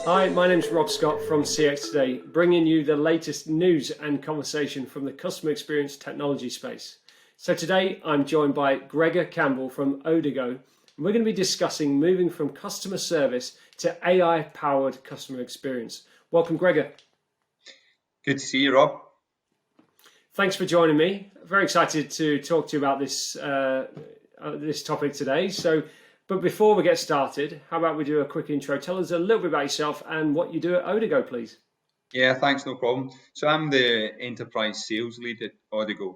Hi, my name's Rob Scott from CX Today, bringing you the latest news and conversation from the customer experience technology space. So today I'm joined by Gregor Campbell from Odigo, and we're going to be discussing moving from customer service to AI-powered customer experience. Welcome, Gregor. Good to see you, Rob. Thanks for joining me. Very excited to talk to you about this topic today. But before we get started, how about we do a quick intro? Tell us a little bit about yourself and what you do at Odigo, please. Yeah, thanks, no problem. So I'm the enterprise sales lead at Odigo.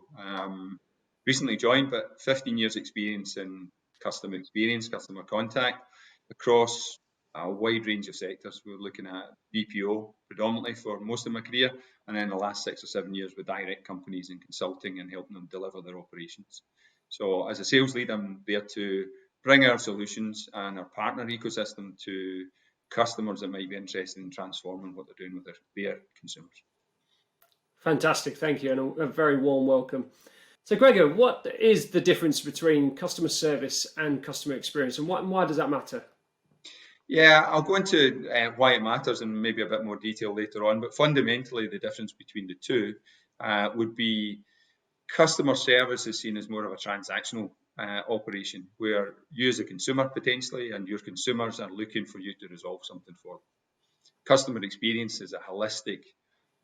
Recently joined, but 15 years experience in customer experience, customer contact across a wide range of sectors. We're looking at BPO predominantly for most of my career, and then the last 6 or 7 years with direct companies in consulting and helping them deliver their operations. So as a sales lead, I'm there to bring our solutions and our partner ecosystem to customers that might be interested in transforming what they're doing with their consumers. Fantastic, thank you, and a very warm welcome. So, Gregor, what is the difference between customer service and customer experience, and why does that matter? Yeah, I'll go into why it matters in maybe a bit more detail later on, but fundamentally the difference between the two would be customer service is seen as more of a transactional operation where you as a consumer potentially and your consumers are looking for you to resolve something for them. Customer experience is a holistic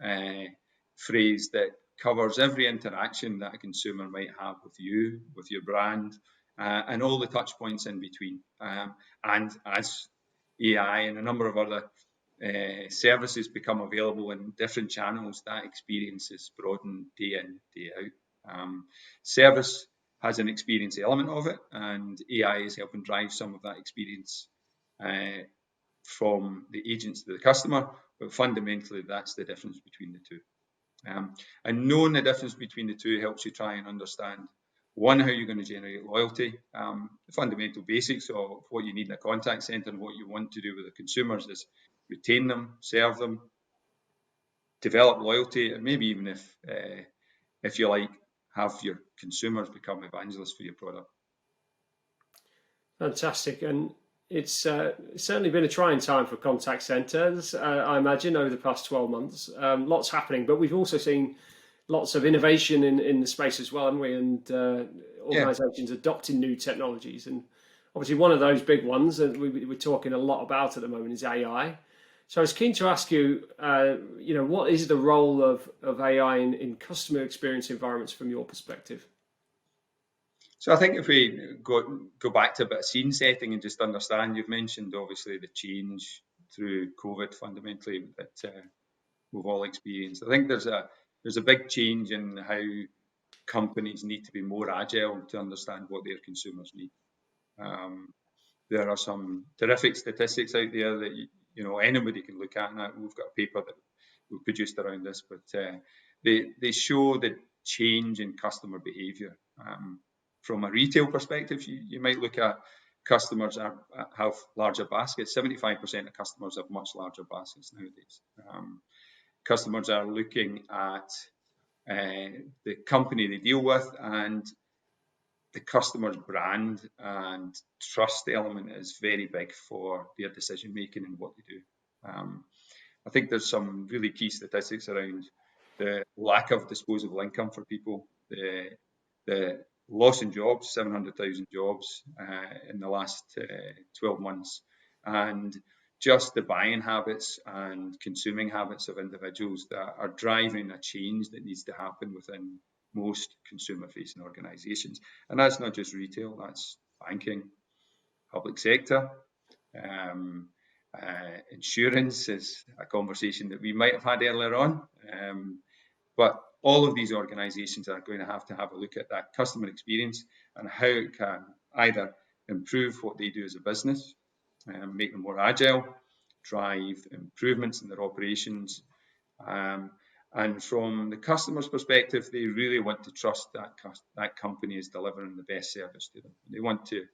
uh, phrase that covers every interaction that a consumer might have with you, with your brand, and all the touch points in between. And as AI and a number of other services become available in different channels, that experience is broadened day in, day out. Service has an experience element of it, and AI is helping drive some of that experience from the agents to the customer, but fundamentally that's the difference between the two. And knowing the difference between the two helps you try and understand, one, how you're going to generate loyalty. The fundamental basics of what you need in a contact center and what you want to do with the consumers is retain them, serve them, develop loyalty, and maybe even if you like, have your consumers become evangelists for your product. Fantastic, and it's certainly been a trying time for contact centres, I imagine, over the past 12 months. Lots happening, but we've also seen lots of innovation in the space as well, haven't we? And organisations adopting new technologies. And obviously one of those big ones that we're talking a lot about at the moment is AI. So I was keen to ask you, what is the role of AI in customer experience environments from your perspective? So I think if we go back to a bit of scene setting and just understand, you've mentioned obviously the change through COVID fundamentally that we've all experienced. I think there's a big change in how companies need to be more agile to understand what their consumers need. There are some terrific statistics out there that anybody can look at, and we've got a paper that we've produced around this, but they show the change in customer behaviour. From a retail perspective, you might look at customers have larger baskets. 75% of customers have much larger baskets nowadays. Customers are looking at the company they deal with, and the customer's brand and trust element is very big for their decision making and what they do. I think there's some really key statistics around the lack of disposable income for people, the loss in jobs, 700,000 jobs in the last 12 months, and just the buying habits and consuming habits of individuals that are driving a change that needs to happen within most consumer-facing organisations. And that's not just retail, that's banking, public sector, insurance is a conversation that we might have had earlier on. But all of these organisations are going to have a look at that customer experience and how it can either improve what they do as a business, make them more agile, drive improvements in their operations. And from the customer's perspective, they really want to trust that company is delivering the best service to them. They want to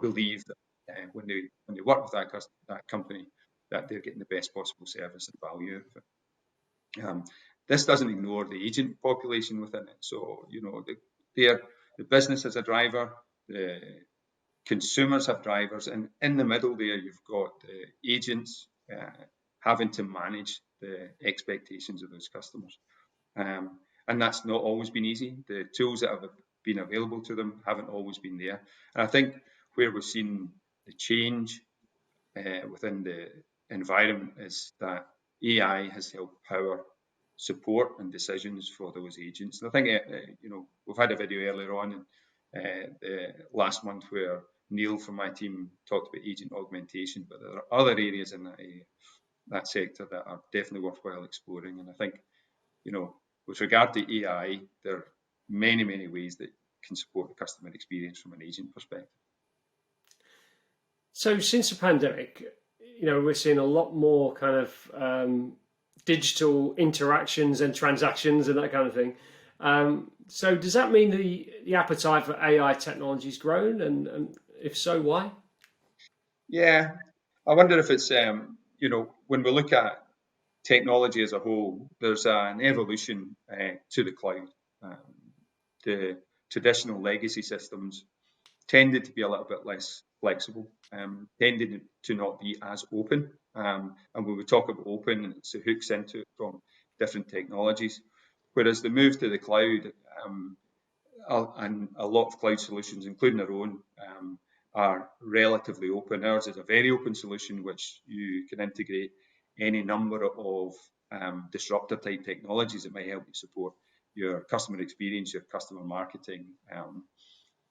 believe that when they work with that company, that they're getting the best possible service and value out of it. This doesn't ignore the agent population within it. So, the business has a driver, the consumers have drivers, and in the middle there, you've got the agents having to manage the expectations of those customers. And that's not always been easy. The tools that have been available to them haven't always been there. And I think where we've seen the change within the environment is that AI has helped power support and decisions for those agents. And I think we've had a video earlier on last month where Neil from my team talked about agent augmentation, but there are other areas in that sector that are definitely worthwhile exploring. And I think, with regard to AI, there are many, many ways that can support the customer experience from an agent perspective. So since the pandemic, we're seeing a lot more kind of digital interactions and transactions and that kind of thing. So does that mean the appetite for AI technology has grown? And if so, why? Yeah, I wonder if it's, when we look at technology as a whole, there's an evolution to the cloud. The traditional legacy systems tended to be a little bit less flexible, tended to not be as open. And when we talk about open, it's the hooks into it from different technologies. Whereas the move to the cloud, and a lot of cloud solutions, including our own, are relatively open. Ours is a very open solution, which you can integrate any number of disruptor type technologies that might help you support your customer experience, your customer marketing.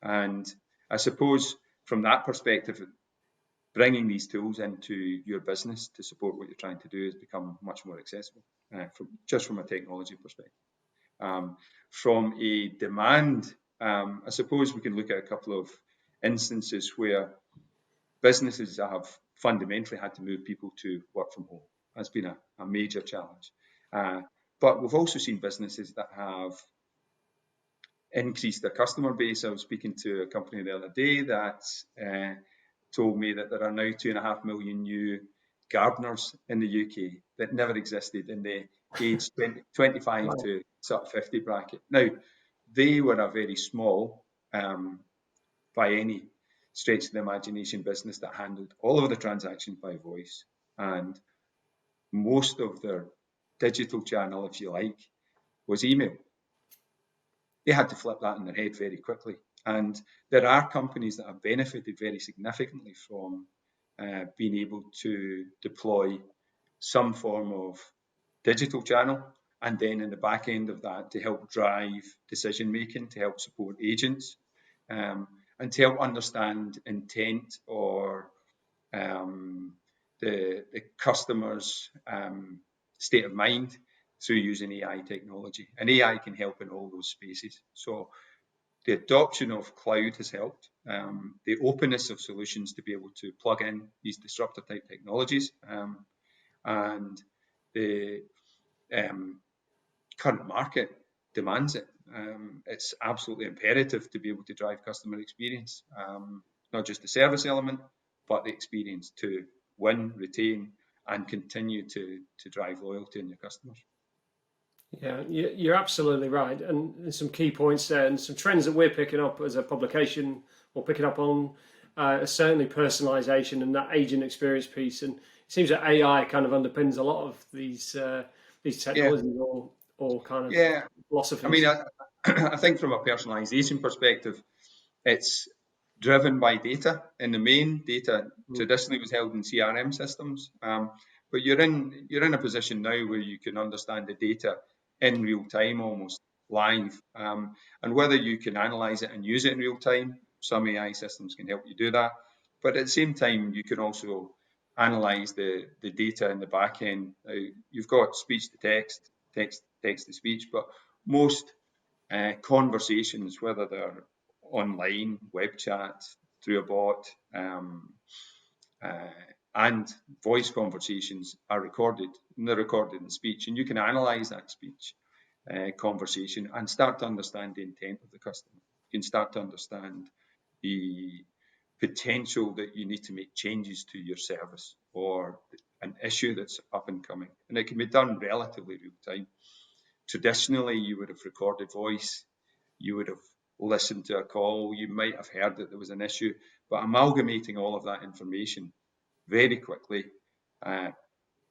And I suppose from that perspective, bringing these tools into your business to support what you're trying to do has become much more accessible, from a technology perspective. From a demand, I suppose we can look at a couple of instances where businesses have fundamentally had to move people to work from home. That's been a major challenge. But we've also seen businesses that have increased their customer base. I was speaking to a company the other day that told me that there are now 2.5 million new gardeners in the UK that never existed in the age 25 Wow. to sort of 50 bracket. Now, they were a very small, by any stretch of the imagination, business that handled all of the transactions by voice, and most of their digital channel, if you like, was email. They had to flip that in their head very quickly. And there are companies that have benefited very significantly from being able to deploy some form of digital channel, and then in the back end of that to help drive decision making, to help support agents, and to help understand intent or the customer's state of mind through using AI technology. And AI can help in all those spaces. So the adoption of cloud has helped. The openness of solutions to be able to plug in these disruptor type technologies, and the current market demands it. It's absolutely imperative to be able to drive customer experience, not just the service element, but the experience to win, retain, and continue to drive loyalty in your customers. Yeah, you're absolutely right. And there's some key points there and some trends that we're picking up as a publication or picking up on certainly personalization and that agent experience piece. And it seems that AI kind of underpins a lot of these technologies or kind of philosophies. I mean, I think from a personalization perspective, it's driven by data. In the main, data traditionally was held in CRM systems, but you're in a position now where you can understand the data in real time, almost live, and whether you can analyze it and use it in real time. Some AI systems can help you do that, but at the same time, you can also analyze the data in the back end. Now, you've got speech to text, text to speech, but most conversations, whether they're online, web chat, through a bot, and voice conversations are recorded, and they're recorded in speech, and you can analyze that speech conversation and start to understand the intent of the customer. You can start to understand the potential that you need to make changes to your service or an issue that's up and coming, and it can be done relatively real time. Traditionally, you would have recorded voice, you would have listened to a call, you might have heard that there was an issue, but amalgamating all of that information very quickly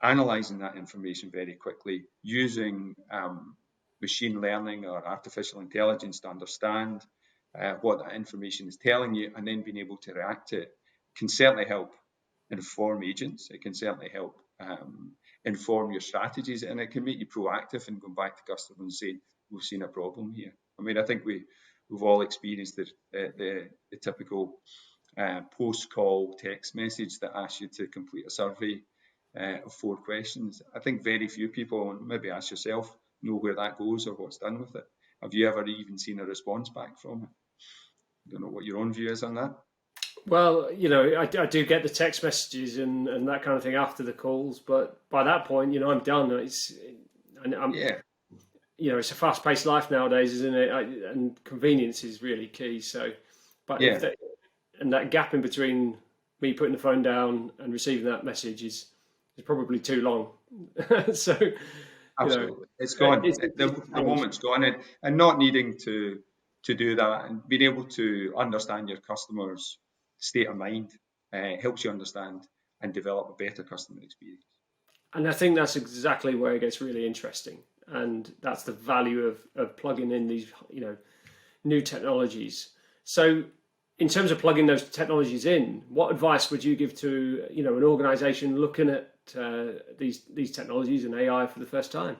analysing that information very quickly, using machine learning or artificial intelligence to understand what that information is telling you, and then being able to react to it, can certainly help inform agents. It can certainly help inform your strategies, and it can make you proactive and go back to customers and say, we've seen a problem here. I mean, I think we've all experienced the typical post-call text message that asks you to complete a survey of 4 questions. I think very few people, and maybe ask yourself, know where that goes or what's done with it. Have you ever even seen a response back from it? I don't know what your own view is on that. Well, I do get the text messages and that kind of thing after the calls, but by that point, I'm done. Yeah, It's a fast-paced life nowadays, isn't it? And convenience is really key. So, but yeah, and that gap in between me putting the phone down and receiving that message is probably too long. So, you know, absolutely. It's gone. it's The moment's gone, and not needing to do that and being able to understand your customer's state of mind helps you understand and develop a better customer experience. and I think that's exactly where it gets really interesting, and that's the value of plugging in these new technologies. So, in terms of plugging those technologies in, what advice would you give to an organisation looking at these technologies and AI for the first time?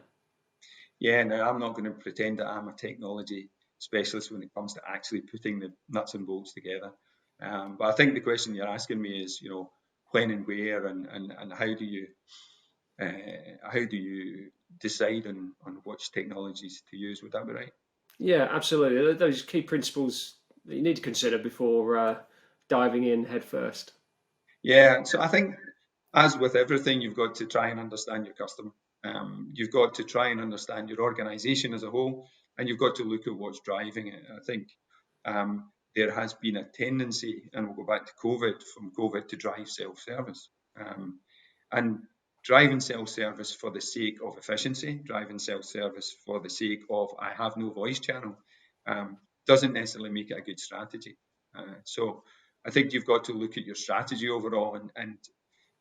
Yeah, now I'm not going to pretend that I'm a technology specialist when it comes to actually putting the nuts and bolts together. But I think the question you're asking me is, when and where, and how do you decide on which technologies to use? Would that be right? Yeah, absolutely. Those key principles that you need to consider before diving in head first. Yeah, so I think, as with everything, you've got to try and understand your customer. You've got to try and understand your organisation as a whole, and you've got to look at what's driving it. I think there has been a tendency, and we'll go back to COVID, from COVID to drive self-service. And driving self-service for the sake of efficiency, driving self-service for the sake of I have no voice channel, doesn't necessarily make it a good strategy. So I think you've got to look at your strategy overall and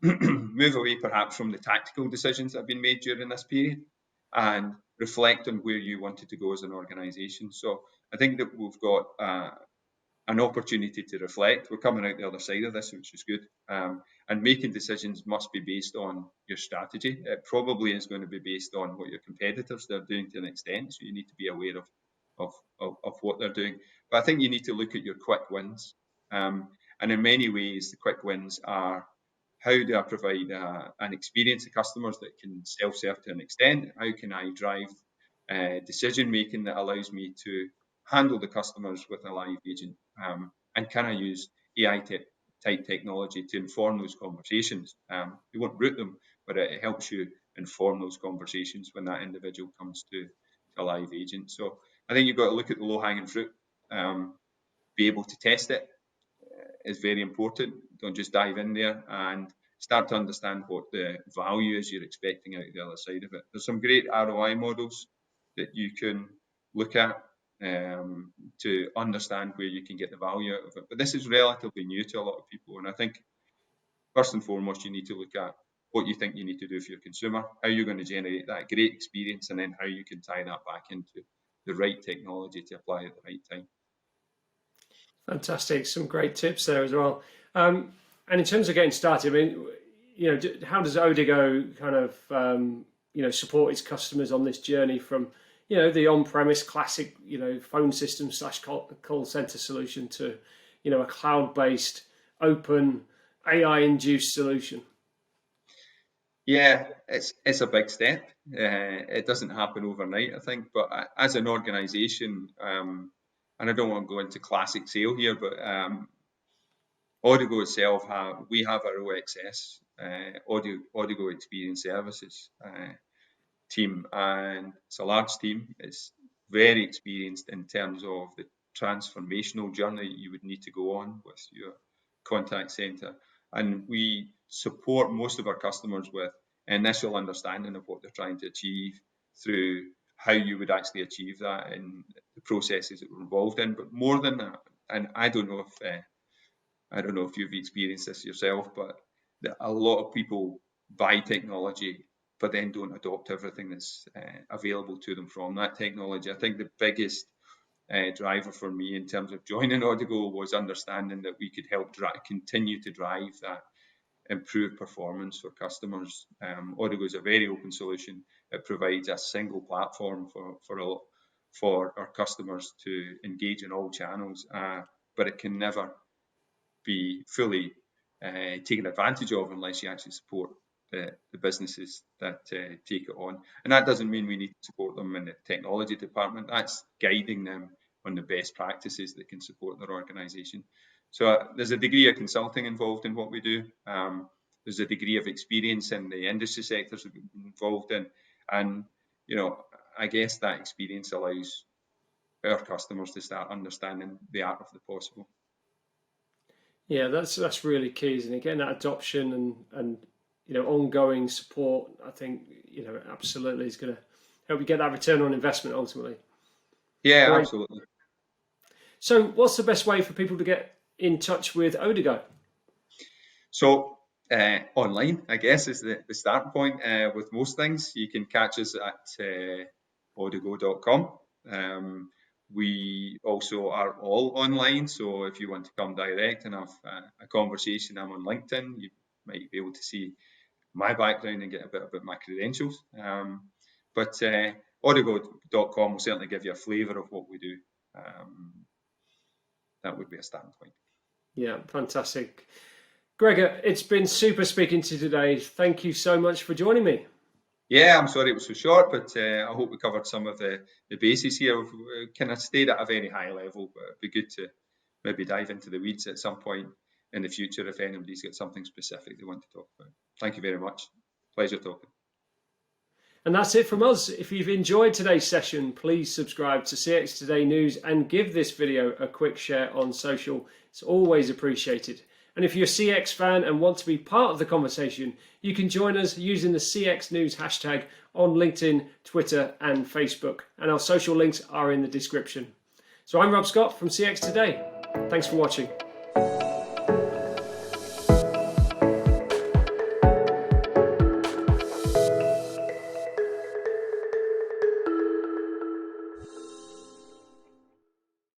move away perhaps from the tactical decisions that have been made during this period and reflect on where you wanted to go as an organisation. So I think that we've got an opportunity to reflect. We're coming out the other side of this, which is good. And making decisions must be based on your strategy. It probably is going to be based on what your competitors are doing to an extent. So you need to be aware of what they're doing. But I think you need to look at your quick wins. And in many ways, the quick wins are, how do I provide an experience to customers that can self-serve to an extent? How can I drive decision making that allows me to handle the customers with a live agent? And can I use AI type technology to inform those conversations? You won't route them, but it helps you inform those conversations when that individual comes to a live agent. So I think you've got to look at the low hanging fruit, be able to test it is very important. Don't just dive in there, and start to understand what the value is you're expecting out the other side of it. There's some great ROI models that you can look at to understand where you can get the value out of it. But this is relatively new to a lot of people, and I think first and foremost you need to look at what you think you need to do for your consumer, how you're going to generate that great experience, and then how you can tie that back into the right technology to apply at the right time. Fantastic. Some great tips there as well. And in terms of getting started, I mean, how does Odigo kind of, support its customers on this journey from, the on-premise classic, phone system slash call center solution to, a cloud-based, open, AI-induced solution? Yeah, it's a big step. It doesn't happen overnight, I think. But as an organisation, and I don't want to go into classic sale here, but Odigo itself, we have our OXS, Odigo Experience Services team, and it's a large team. It's very experienced in terms of the transformational journey you would need to go on with your contact centre. And we support most of our customers with initial understanding of what they're trying to achieve through how you would actually achieve that in the processes that we're involved in. But more than that, and I don't know if you've experienced this yourself, but a lot of people buy technology, but then don't adopt everything that's available to them from that technology. I think the biggest driver for me in terms of joining Odigo was understanding that we could help continue to drive that improved performance for customers. Odigo is a very open solution. It provides a single platform for our customers to engage in all channels, but it can never be fully taken advantage of unless you actually support the businesses that take it on. And that doesn't mean we need to support them in the technology department. That's guiding them on the best practices that can support their organisation. So there's a degree of consulting involved in what we do. There's a degree of experience in the industry sectors that we've been involved in. And, I guess that experience allows our customers to start understanding the art of the possible. Yeah, that's really key, isn't it? Getting that adoption and ongoing support, I think, absolutely is going to help you get that return on investment ultimately. Yeah, Great. absolutely. So what's the best way for people to get in touch with Odigo? So online, I guess, is the starting point with most things. You can catch us at odigo.com. We also are all online, so if you want to come direct and have a conversation, I'm on LinkedIn. You might be able to see my background and get a bit about my credentials. But odigo.com will certainly give you a flavour of what we do. That would be a starting point. Yeah, fantastic. Gregor, it's been super speaking to you today. Thank you so much for joining me. Yeah, I'm sorry it was so short, but I hope we covered some of the bases here. We've kind of stayed at a very high level, but it'd be good to maybe dive into the weeds at some point in the future if anybody's got something specific they want to talk about. Thank you very much. Pleasure talking. And that's it from us. If you've enjoyed today's session, please subscribe to CX Today News and give this video a quick share on social. It's always appreciated. And if you're a CX fan and want to be part of the conversation, you can join us using the CX News hashtag on LinkedIn, Twitter, and Facebook. And our social links are in the description. So I'm Rob Scott from CX Today. Thanks for watching.